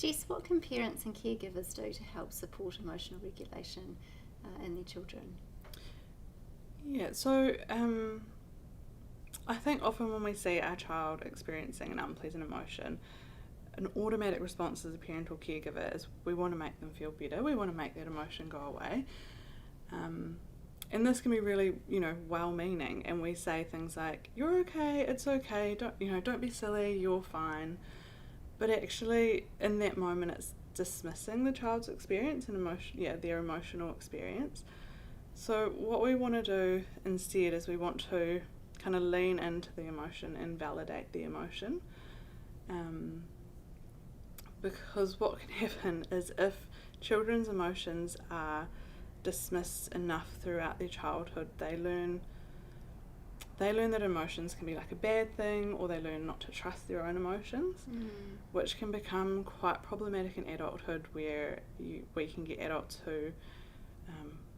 Jess, what can parents and caregivers do to help support emotional regulation in their children? Yeah, so I think often when we see our child experiencing an unpleasant emotion, an automatic response as a parent or caregiver is we want to make them feel better, we want to make that emotion go away. And this can be really, well-meaning, and we say things like, "You're okay, it's okay, don't be silly, you're fine." But actually, in that moment, it's dismissing the child's experience and their emotional experience. So what we want to do instead is we want to kind of lean into the emotion and validate the emotion. Because what can happen is if children's emotions are dismissed enough throughout their childhood, they learn that emotions can be like a bad thing, or they learn not to trust their own emotions, which can become quite problematic in adulthood, where we can get adults who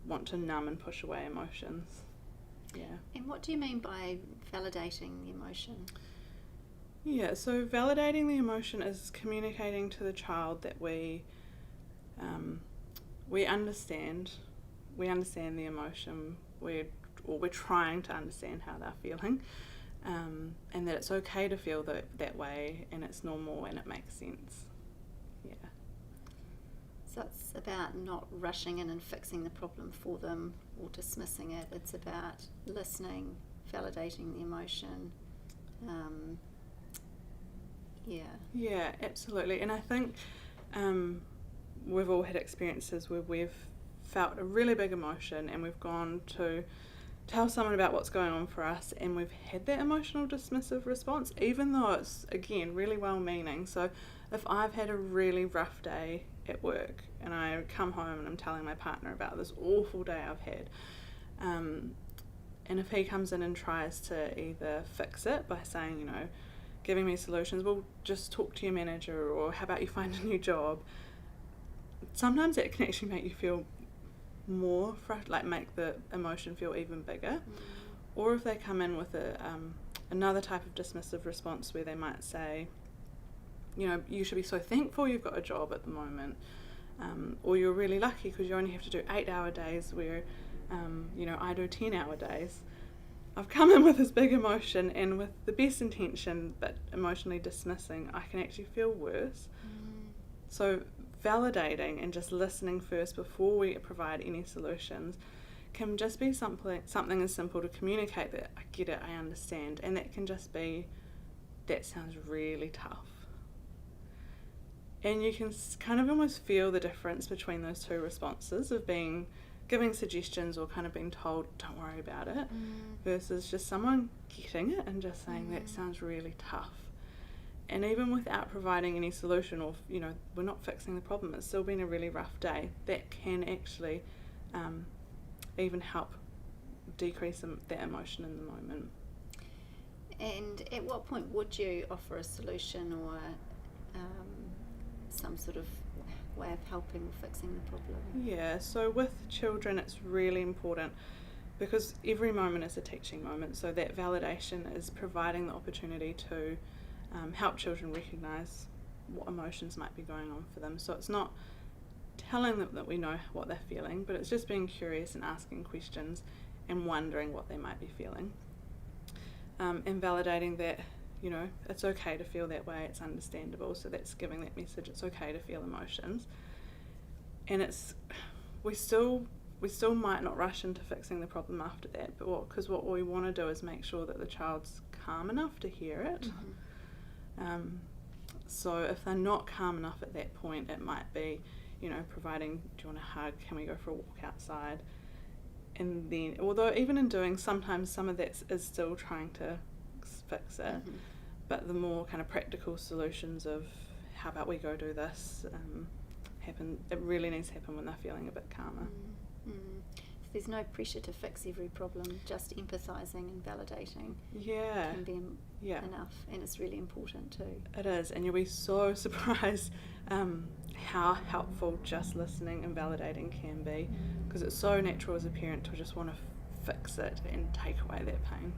want to numb and push away emotions. Yeah. And what do you mean by validating the emotion? Yeah, so validating the emotion is communicating to the child that we understand the emotion, we're trying to understand how they're feeling, and that it's okay to feel that way, and it's normal and it makes sense. Yeah. So it's about not rushing in and fixing the problem for them or dismissing it. It's about listening, validating the emotion. Yeah, absolutely. And I think we've all had experiences where we've felt a really big emotion and we've gone to tell someone about what's going on for us, and we've had that emotional dismissive response, even though it's, again, really well-meaning. So if I've had a really rough day at work and I come home and I'm telling my partner about this awful day I've had, and if he comes in and tries to either fix it by saying, giving me solutions, well, just talk to your manager, or how about you find a new job, sometimes that can actually make you feel more, make the emotion feel even bigger. Or if they come in with another type of dismissive response where they might say, you should be so thankful you've got a job at the moment, or you're really lucky because you only have to do 8-hour days where I do 10-hour days. I've come in with this big emotion, and with the best intention but emotionally dismissing, I can actually feel worse. So validating and just listening first before we provide any solutions can just be something as simple to communicate that I get it, I understand, and that can just be, that sounds really tough. And you can kind of almost feel the difference between those two responses of giving suggestions or kind of being told, don't worry about it, versus just someone getting it and just saying, that sounds really tough. And even without providing any solution, or we're not fixing the problem, it's still been a really rough day, that can actually even help decrease that emotion in the moment. And at what point would you offer a solution or some sort of way of helping or fixing the problem? Yeah, so with children it's really important, because every moment is a teaching moment, so that validation is providing the opportunity to help children recognise what emotions might be going on for them. So it's not telling them that we know what they're feeling, but it's just being curious and asking questions and wondering what they might be feeling, and validating that it's okay to feel that way, it's understandable. So that's giving that message, it's okay to feel emotions. And we still might not rush into fixing the problem after that, but because what we want to do is make sure that the child's calm enough to hear it. So if they're not calm enough at that point, it might be providing, do you want a hug, can we go for a walk outside? And then, although even in doing, sometimes some of that is still trying to fix it, but the more kind of practical solutions of how about we go do this happen, it really needs to happen when they're feeling a bit calmer. There's no pressure to fix every problem, just empathising and validating can be enough, and it's really important too. It is, and you'll be so surprised how helpful just listening and validating can be, because it's so natural as a parent to just want to fix it and take away that pain.